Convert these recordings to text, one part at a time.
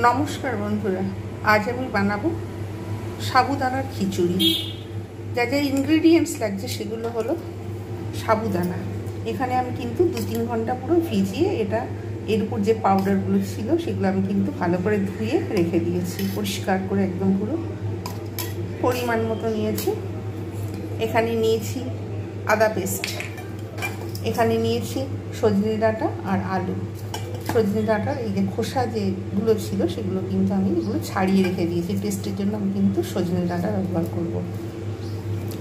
নমস্কার বন্ধুরা, আজ আমি বানাবো সাবুদানার খিচুড়ি। যা যা ইনগ্রেডিয়েন্টস লাগছে সেগুলো হলো সাবুদানা। এখানে আমি কিন্তু 2-3 ঘন্টা পুরো ভিজিয়ে এর উপর যে পাউডারগুলো ছিল সেগুলো আমি কিন্তু ভালো করে ধুয়ে রেখে দিয়েছি, পরিষ্কার করে একদম পুরো। পরিমাণ মতো নিয়েছি। এখানে নিয়েছি আদা পেস্ট, এখানে নিয়েছি সজনে ডাঁটা আর আলু। সজনে ডাঁটার এই যে খোসা যেগুলো ছিল সেগুলো কিন্তু আমি এগুলো ছাড়িয়ে রেখে দিয়েছি। টেস্টের জন্য আমি কিন্তু সজনে ডাঁটা ব্যবহার করব।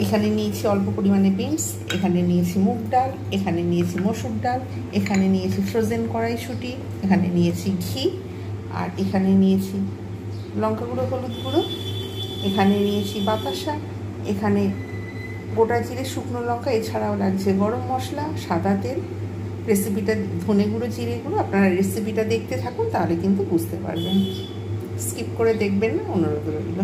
এখানে নিয়েছি অল্প পরিমাণে বিনস, এখানে নিয়েছি মুগ ডাল, এখানে নিয়েছি মসুর ডাল, এখানে নিয়েছি ফ্রোজেন কড়াইশুঁটি, এখানে নিয়েছি ঘি, আর এখানে নিয়েছি লঙ্কা গুঁড়ো, হলুদ গুঁড়ো, এখানে নিয়েছি বাতাসা, এখানে গোটা জিরে, শুকনো লঙ্কা, এছাড়াও লাগছে গরম মশলা, সাদা তেল। রেসিপিটা ধনে গুঁড়ো, জিরে গুঁড়ো। আপনারা রেসিপিটা দেখতে থাকুন, তাহলে কিন্তু বুঝতে পারবেন, স্কিপ করে দেখবেন না, অনুরোধ রইল।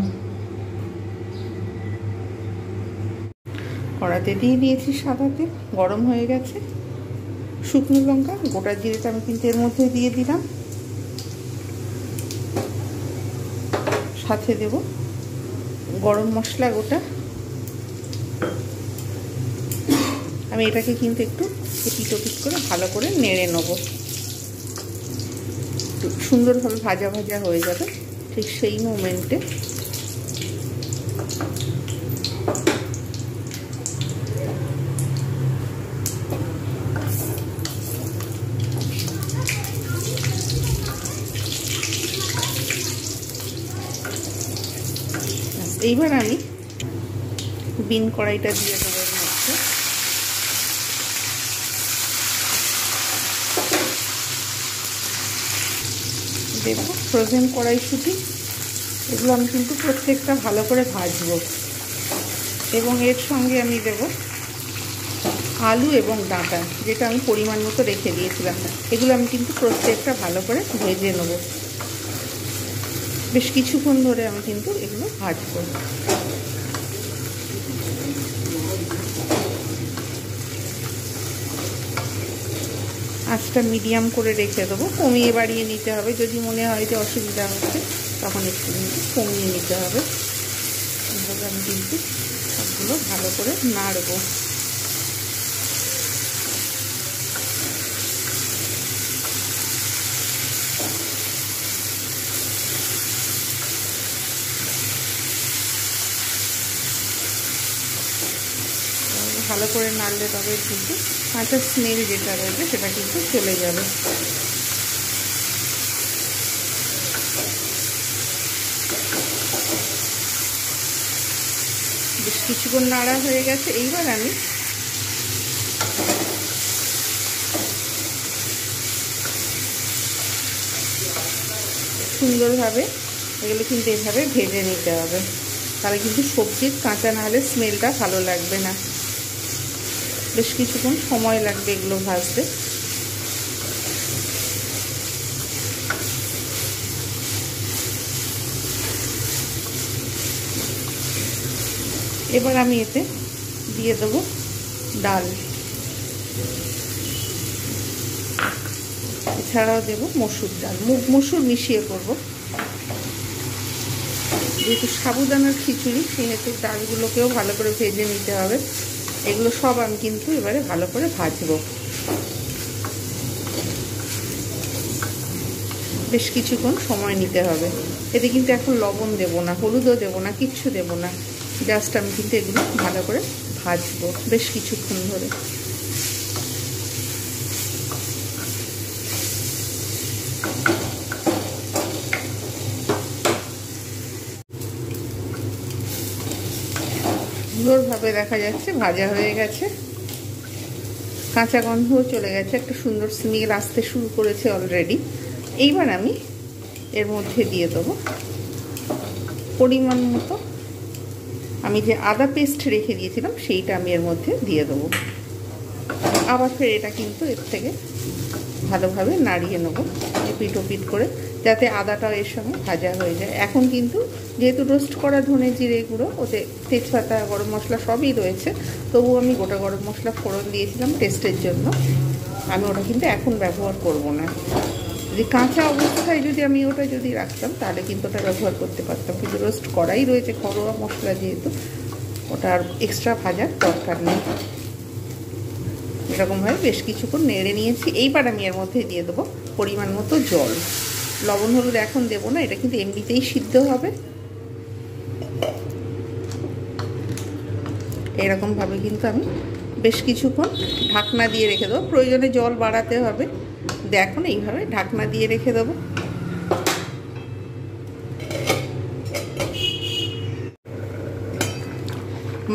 কড়াতে দিয়ে দিয়েছি সাদা তেল, গরম হয়ে গেছে। শুকনো লঙ্কা, গোটা জিরেটা আমি কিন্তু এর মধ্যে দিয়ে দিলাম। সাথে দেব গরম মশলা গোটা। আমি এটাকে কিন্তু একটু এপিট ওপিট করে ভালো করে নেড়ে নেব। সুন্দরভাবে ভাজা ভাজা হয়ে যাবে। ঠিক সেই মোমেন্টে এইবার আমি বিন কড়াইটা দিয়ে দেবো এর মধ্যে। দেব ফ্রোজেন কড়াইশুঁটি। এগুলো আমি কিন্তু প্রত্যেকটা ভালো করে ভাজবো। এবং এর সঙ্গে আমি দেব আলু এবং ডাঁটা, যেটা আমি পরিমাণ মতো রেখে দিয়েছিলাম। এগুলো আমি কিন্তু প্রত্যেকটা ভালো করে ভেজে নেব। বেশ কিছুক্ষণ ধরে আমি কিন্তু এগুলো ভাজবো। আঁচটা মিডিয়াম করে রেখে দেবো। কমিয়ে বাড়িয়ে নিতে হবে, যদি মনে হয় যে অসুবিধা হচ্ছে তখন একটু কিন্তু কমিয়ে নিতে হবে। এভাবে আমি কিন্তু সবগুলো ভালো করে নাড়বো। ভালো করে নাড়লে তবে কিন্তু কাঁচা স্মেল যেটা রয়েছে সেটা কিন্তু চলে যাবে। বেশ কিছুক্ষণ নাড়া হয়ে গেছে। এইবার আমি সুন্দরভাবে এগুলো কিন্তু এভাবে ভেজে নিতে হবে, তাহলে কিন্তু সবজির কাঁচা না হলে স্মেলটা ভালো লাগবে না। বেশ কিছুক্ষণ সময় লাগবে এগুলো ভাজতে। এবার আমি এতে দিয়ে দেবো ডাল, এছাড়াও দেবো মসুর ডাল, মুগ মসুর মিশিয়ে করব। যেহেতু সাবুদানার খিচুড়ি, সেহেতু ডালগুলোকেও ভালো করে ভেজে নিতে হবে। এগুলো সব আমি কিন্তু এবারে ভালো করে ভাজবো। বেশ কিছুক্ষণ সময় নিতে হবে। এতে কিন্তু এখন লবণ দেব না, হলুদও দেব না, কিচ্ছু দেব না। জাস্ট আমি কিন্তু এগুলো ভালো করে ভাজবো বেশ কিছুক্ষণ ধরে। সুন্দরভাবে দেখা যাচ্ছে ভাজা হয়ে গেছে, কাঁচা গন্ধও চলে গেছে, একটা সুন্দর স্মেল আসতে শুরু করেছে অলরেডি। এইবার আমি এর মধ্যে দিয়ে দেবো পরিমাণ মতো আমি যে আদা পেস্ট রেখে দিয়েছিলাম সেইটা আমি এর মধ্যে দিয়ে দেবো। আবার ফের এটা কিন্তু এর থেকে ভালোভাবে নাড়িয়ে নেবো এপিট ওপিট করে, যাতে আদাটাও এর সঙ্গে ভাজা হয়ে যায়। এখন কিন্তু যেহেতু রোস্ট করা ধনে জিরে গুঁড়ো, ওতে তেজপাতা, গরম মশলা সবই রয়েছে, তবু আমি গোটা গরম মশলা ফোড়ন দিয়েছিলাম টেস্টের জন্য। আমি ওটা কিন্তু এখন ব্যবহার করব না। যদি কাঁচা অবস্থায় যদি আমি ওটা যদি রাখতাম তাহলে কিন্তু ওটা ব্যবহার করতে পারতাম, কিন্তু রোস্ট করাই রয়েছে ঘরোয়া মশলা যেহেতু, ওটা আর এক্সট্রা ভাজার দরকার নেই। এরকমভাবে বেশ কিছুক্ষণ নেড়ে নিয়েছি। এইবার আমি এর মধ্যে দিয়ে দেবো পরিমাণ মতো জল। লবণ হলুদ এখন দেবো না, এটা কিন্তু এমনিতেই সিদ্ধ হবে। এরকমভাবে কিন্তু আমি বেশ কিছুক্ষণ ঢাকনা দিয়ে রেখে দেবো। প্রয়োজনে জল বাড়াতে হবে, দেখুন এইভাবে ঢাকনা দিয়ে রেখে দেবো।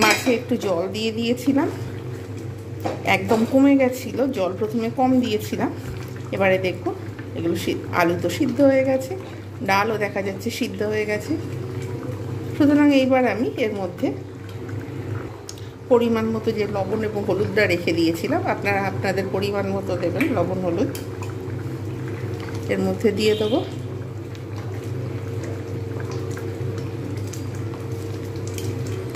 মাছে একটু জল দিয়ে দিয়েছিলাম, একদম কমে গেছিল জল, প্রথমে কম দিয়েছিলাম। এবারে দেখো এগুলো আলু তো সিদ্ধ হয়ে গেছে, ডালও দেখা যাচ্ছে সিদ্ধ হয়ে গেছে। সুতরাং এইবার আমি এর মধ্যে পরিমাণ মতো যে লবণ এবং হলুদটা রেখে দিয়েছিলাম, আপনারা আপনাদের পরিমাণ মতো দেবেন লবণ হলুদ, এর মধ্যে দিয়ে দেবো।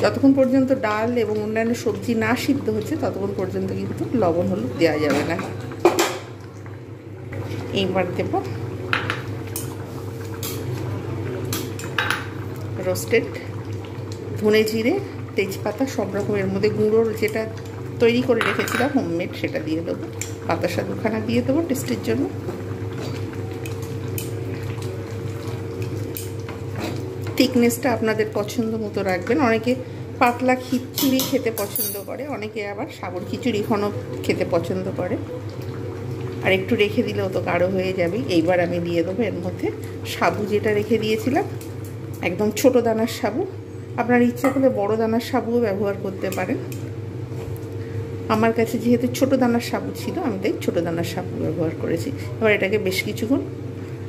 যতক্ষণ পর্যন্ত ডাল এবং অন্যান্য সবজি না সিদ্ধ হচ্ছে ততক্ষণ পর্যন্ত কিন্তু লবণ হলুদ দেওয়া যাবে না। এইবার দেব রোস্টেড ধনে জিরে তেজপাতা সব রকমের মধ্যে গুঁড়োর যেটা তৈরি করে রেখেছিলাম হোমমেড, সেটা দিয়ে দেবো। বাতাসা দুখানা দিয়ে দেবো টেস্টের জন্য। থিকনেসটা আপনাদের পছন্দ মতো রাখবেন। অনেকে পাতলা খিচুড়ি খেতে পছন্দ করে, অনেকে আবার সাবুর খিচুড়ি ঘন খেতে পছন্দ করে। আর একটু রেখে দিলেও তো গাঢ় হয়ে যাবে। এইবার আমি দিয়ে দেবো এর মধ্যে সাবু যেটা রেখে দিয়েছিলাম, একদম ছোট দানার সাবু। আপনার ইচ্ছা করলে বড় দানার সাবুও ব্যবহার করতে পারেন। আমার কাছে যেহেতু ছোট দানার সাবু ছিল আমি তাই ছোট দানার সাবু ব্যবহার করেছি। এবার এটাকে বেশ কিছুক্ষণ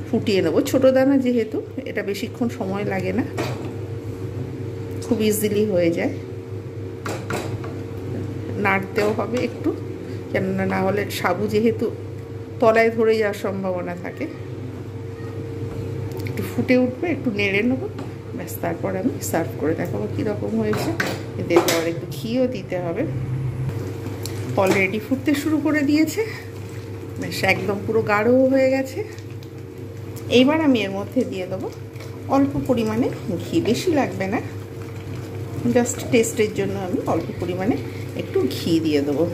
ফুটিয়ে নেবো। ছোটো দানা যেহেতু এটা বেশিক্ষণ সময় লাগে না, খুব ইজিলি হয়ে যায়। নাড়তেও হবে একটু, কেননা না হলে সাবু যেহেতু তলায় ধরে যাওয়ার সম্ভাবনা থাকে। একটু ফুটে উঠবে, একটু নেড়ে নেবো, ব্যাস তারপর আমি সার্ভ করে দেখাবো কীরকম হয়েছে। এতে আবার একটু ঘিও দিতে হবে। অলরেডি ফুটতে শুরু করে দিয়েছে, ব্যাস একদম পুরো গাঢ় হয়ে গেছে। এইবার আমি এর মধ্যে দিয়ে দেবো অল্প পরিমাণে ঘি, বেশি লাগবে না, জাস্ট টেস্টের জন্য আমি অল্প পরিমাণে একটু ঘি দিয়ে দেবো।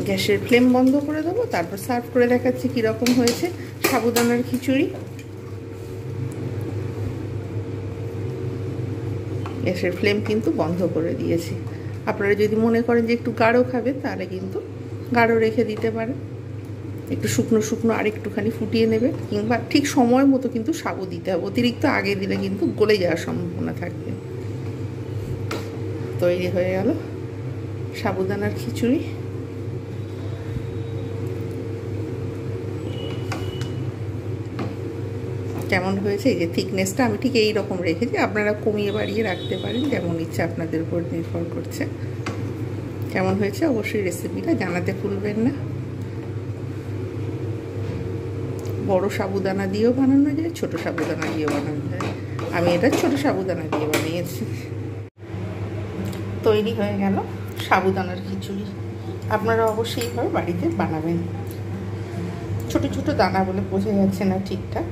গ্যাসের ফ্লেম বন্ধ করে দেবো, তারপর সার্ভ করে দেখাচ্ছি কীরকম হয়েছে সাবুদানার খিচুড়ি। গ্যাসের ফ্লেম কিন্তু বন্ধ করে দিয়েছি। আপনারা যদি মনে করেন যে একটু গাঢ় খাবেন তাহলে কিন্তু গাঢ় রেখে দিতে পারেন। একটু শুকনো শুকনো আর একটুখানি ফুটিয়ে নেবে, কিংবা ঠিক সময় মতো কিন্তু সাবু দিতে হবে। অতিরিক্ত আগে দিলে কিন্তু গলে যাওয়ার সম্ভাবনা থাকবে। তৈরি হয়ে গেল সাবুদানার খিচুড়ি। কেমন হয়েছে? এই যে থিকনেসটা আমি ঠিক এই রকম রেখেছি, আপনারা কমিয়ে বাড়িয়ে রাখতে পারেন, যেমন ইচ্ছা আপনাদের উপর নির্ভর করছে। কেমন হয়েছে অবশ্যই রেসিপিটা জানাতে ভুলবেন না। বড় সাবুদানা দিয়েও বানানো যায়, ছোট সাবুদানা দিয়েও বানানো যায়। আমি এটা ছোট সাবুদানা দিয়ে বানিয়েছি। তৈরি হয়ে গেল সাবুদানার খিচুড়ি। আপনারা অবশ্যই এইভাবে বাড়িতে বানাবেন। ছোট ছোট দানা বলে বোঝা যাচ্ছে না ঠিকঠাক,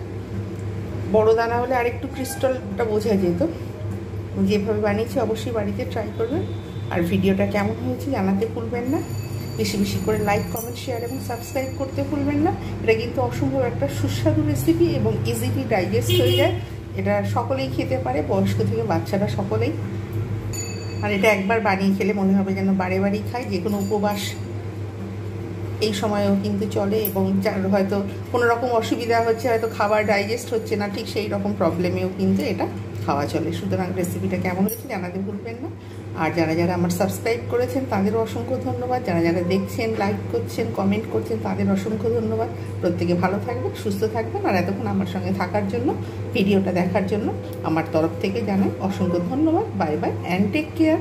বড় দানা হলে আরেকটু ক্রিস্টালটা বোঝা যেত। যেভাবে বানিয়েছি অবশ্যই বাড়িতে ট্রাই করবেন। আর ভিডিওটা কেমন হয়েছে জানাতে ভুলবেন না। বেশি বেশি করে লাইক, কমেন্ট, শেয়ার এবং সাবস্ক্রাইব করতে ভুলবেন না। এটা কিন্তু অসম্ভব একটা সুস্বাদু রেসিপি এবং ইজিলি ডাইজেস্ট হয়ে যায়। এটা সকলেই খেতে পারে, বয়স্ক থেকে বাচ্চারা সকলেই। আর এটা একবার বানিয়ে খেলে মনে হবে যেন বারে বারেই খাই। যে কোনো উপবাস এই সময়েও কিন্তু চলে, এবং যার হয়তো কোনো রকম অসুবিধা হচ্ছে, হয়তো খাবার ডাইজেস্ট হচ্ছে না, ঠিক সেই রকম প্রবলেমেও কিন্তু এটা খাওয়া চলে। সুতরাং রেসিপিটা কেমন হয়েছে জানাতে ভুলবেন না। আর যারা যারা আমার সাবস্ক্রাইব করেছেন তাদেরও অসংখ্য ধন্যবাদ। যারা যারা দেখছেন, লাইক করছেন, কমেন্ট করছেন, তাদের অসংখ্য ধন্যবাদ। প্রত্যেকে ভালো থাকবেন, সুস্থ থাকবেন। আর এতক্ষণ আমার সঙ্গে থাকার জন্য, ভিডিওটা দেখার জন্য আমার তরফ থেকে জানাই অসংখ্য ধন্যবাদ। Bye bye and take care.